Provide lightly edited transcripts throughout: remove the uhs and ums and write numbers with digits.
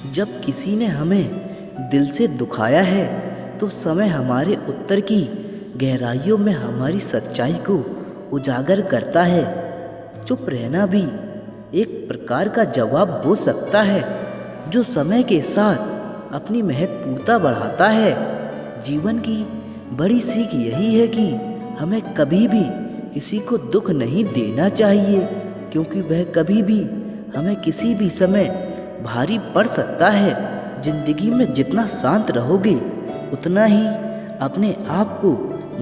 जब किसी ने हमें दिल से दुखाया है तो समय हमारे उत्तर की गहराइयों में हमारी सच्चाई को उजागर करता है। चुप रहना भी एक प्रकार का जवाब हो सकता है जो समय के साथ अपनी महत्वपूर्णता बढ़ाता है। जीवन की बड़ी सीख यही है कि हमें कभी भी किसी को दुख नहीं देना चाहिए, क्योंकि वह कभी भी हमें किसी भी समय भारी पड़ सकता है। जिंदगी में जितना शांत रहोगे उतना ही अपने आप को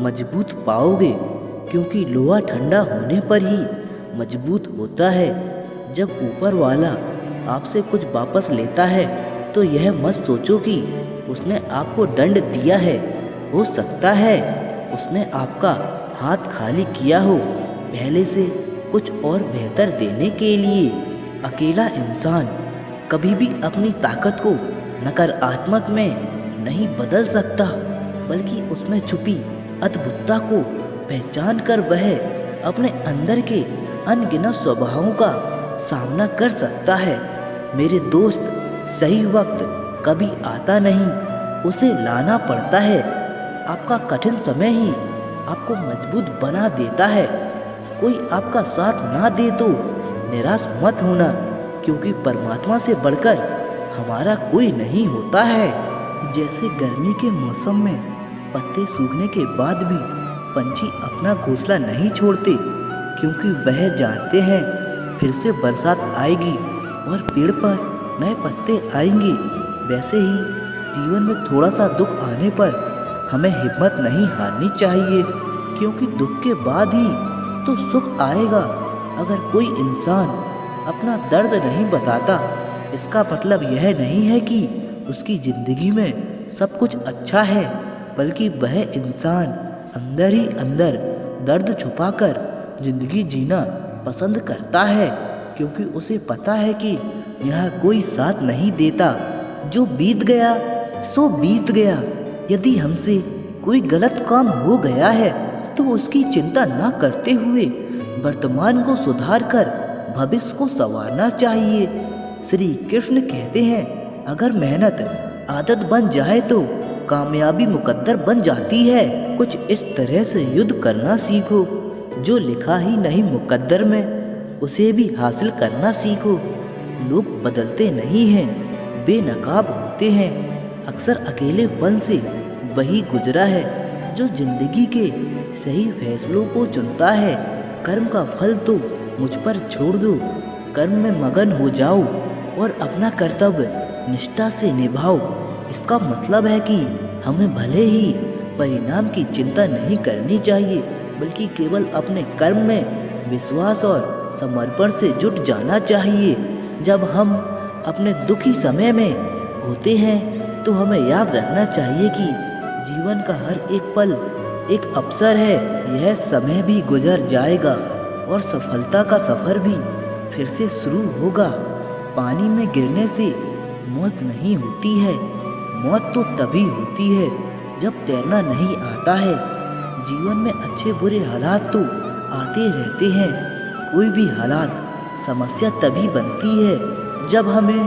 मजबूत पाओगे, क्योंकि लोहा ठंडा होने पर ही मजबूत होता है। जब ऊपर वाला आपसे कुछ वापस लेता है तो यह मत सोचो कि उसने आपको दंड दिया है। हो सकता है उसने आपका हाथ खाली किया हो पहले से कुछ और बेहतर देने के लिए। अकेला इंसान कभी भी अपनी ताकत को नकारात्मक में नहीं बदल सकता, बल्कि उसमें छुपी अद्भुतता को पहचान कर वह अपने अंदर के अनगिनत स्वभावों का सामना कर सकता है। मेरे दोस्त, सही वक्त कभी आता नहीं, उसे लाना पड़ता है। आपका कठिन समय ही आपको मजबूत बना देता है। कोई आपका साथ ना दे तो निराश मत होना, क्योंकि परमात्मा से बढ़कर हमारा कोई नहीं होता है। जैसे गर्मी के मौसम में पत्ते सूखने के बाद भी पंछी अपना घोंसला नहीं छोड़ते, क्योंकि वह जानते हैं फिर से बरसात आएगी और पेड़ पर नए पत्ते आएंगे। वैसे ही जीवन में थोड़ा सा दुख आने पर हमें हिम्मत नहीं हारनी चाहिए, क्योंकि दुख के बाद ही तो सुख आएगा। अगर कोई इंसान अपना दर्द नहीं बताता, इसका मतलब यह नहीं है कि उसकी ज़िंदगी में सब कुछ अच्छा है, बल्कि वह इंसान अंदर ही अंदर दर्द छुपाकर ज़िंदगी जीना पसंद करता है, क्योंकि उसे पता है कि यहाँ कोई साथ नहीं देता। जो बीत गया सो बीत गया। यदि हमसे कोई गलत काम हो गया है तो उसकी चिंता न करते हुए वर्तमान को सुधार कर भविष्य को संवारना चाहिए। श्री कृष्ण कहते हैं, अगर मेहनत आदत बन जाए तो कामयाबी मुकद्दर बन जाती है। कुछ इस तरह से युद्ध करना सीखो, जो लिखा ही नहीं मुकद्दर में उसे भी हासिल करना सीखो। लोग बदलते नहीं हैं, बेनकाब होते हैं। अक्सर अकेलेपन से वही गुजरा है जो जिंदगी के सही फैसलों को चुनता है। कर्म का फल तो मुझ पर छोड़ दो, कर्म में मगन हो जाओ और अपना कर्तव्य निष्ठा से निभाओ। इसका मतलब है कि हमें भले ही परिणाम की चिंता नहीं करनी चाहिए, बल्कि केवल अपने कर्म में विश्वास और समर्पण से जुट जाना चाहिए। जब हम अपने दुखी समय में होते हैं तो हमें याद रखना चाहिए कि जीवन का हर एक पल एक अवसर है। यह समय भी गुजर जाएगा और सफलता का सफ़र भी फिर से शुरू होगा। पानी में गिरने से मौत नहीं होती है, मौत तो तभी होती है जब तैरना नहीं आता है। जीवन में अच्छे बुरे हालात तो आते रहते हैं। कोई भी हालात समस्या तभी बनती है जब हमें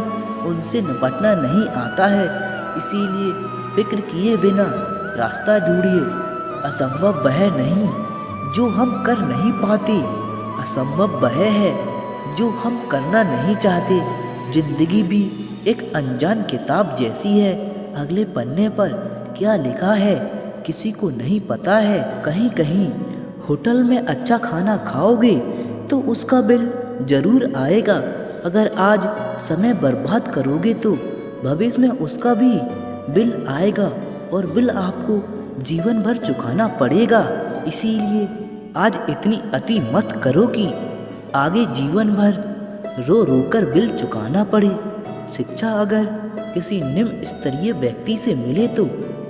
उनसे निपटना नहीं आता है। इसीलिए फिक्र किए बिना रास्ता ढूंढिए। असंभव वह नहीं जो हम कर नहीं पाते, असंभव वह है जो हम करना नहीं चाहते। जिंदगी भी एक अनजान किताब जैसी है। अगले पन्ने पर क्या लिखा है किसी को नहीं पता है। कहीं कहीं होटल में अच्छा खाना खाओगे तो उसका बिल जरूर आएगा। अगर आज समय बर्बाद करोगे तो भविष्य में उसका भी बिल आएगा, और बिल आपको जीवन भर चुकाना पड़ेगा। इसीलिए आज इतनी अति मत करो कि आगे जीवन भर रो रो कर बिल चुकाना पड़े। शिक्षा अगर किसी निम्न स्तरीय व्यक्ति से मिले तो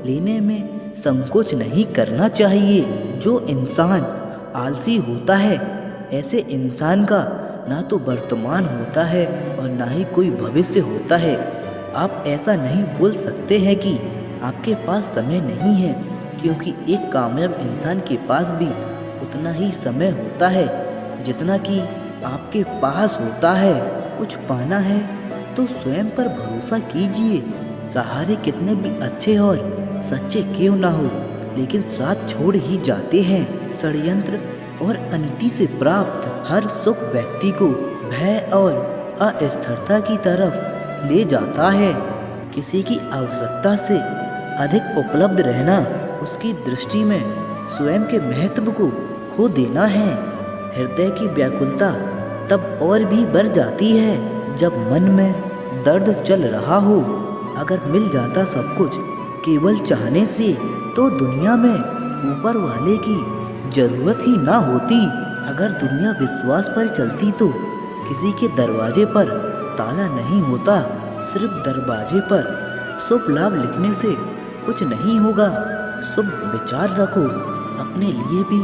लेने में संकोच नहीं करना चाहिए। जो इंसान आलसी होता है, ऐसे इंसान का ना तो वर्तमान होता है और ना ही कोई भविष्य होता है। आप ऐसा नहीं बोल सकते हैं कि आपके पास समय नहीं है, क्योंकि एक कामयाब इंसान के पास भी उतना ही समय होता है जितना कि आपके पास होता है। कुछ पाना है तो स्वयं पर भरोसा कीजिए। सहारे कितने भी अच्छे और सच्चे क्यों ना हो, लेकिन साथ छोड़ ही जाते हैं। षड्यंत्र और अनीति से प्राप्त हर सुख व्यक्ति को भय और अस्थिरता की तरफ ले जाता है। किसी की आवश्यकता से अधिक उपलब्ध रहना उसकी दृष्टि में स्वयं के महत्व को खो देना है। हृदय की व्याकुलता तब और भी बढ़ जाती है जब मन में दर्द चल रहा हो। अगर मिल जाता सब कुछ केवल चाहने से, तो दुनिया में ऊपर वाले की जरूरत ही ना होती। अगर दुनिया विश्वास पर चलती तो किसी के दरवाजे पर ताला नहीं होता। सिर्फ दरवाजे पर शुभ लाभ लिखने से कुछ नहीं होगा। शुभ विचार रखो, अपने लिए भी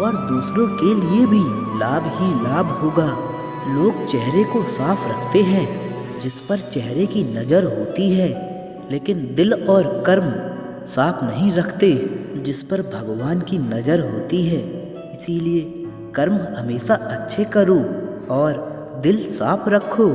और दूसरों के लिए भी लाभ ही लाभ होगा। लोग चेहरे को साफ रखते हैं जिस पर चेहरे की नज़र होती है, लेकिन दिल और कर्म साफ नहीं रखते जिस पर भगवान की नज़र होती है। इसीलिए कर्म हमेशा अच्छे करो और दिल साफ रखो।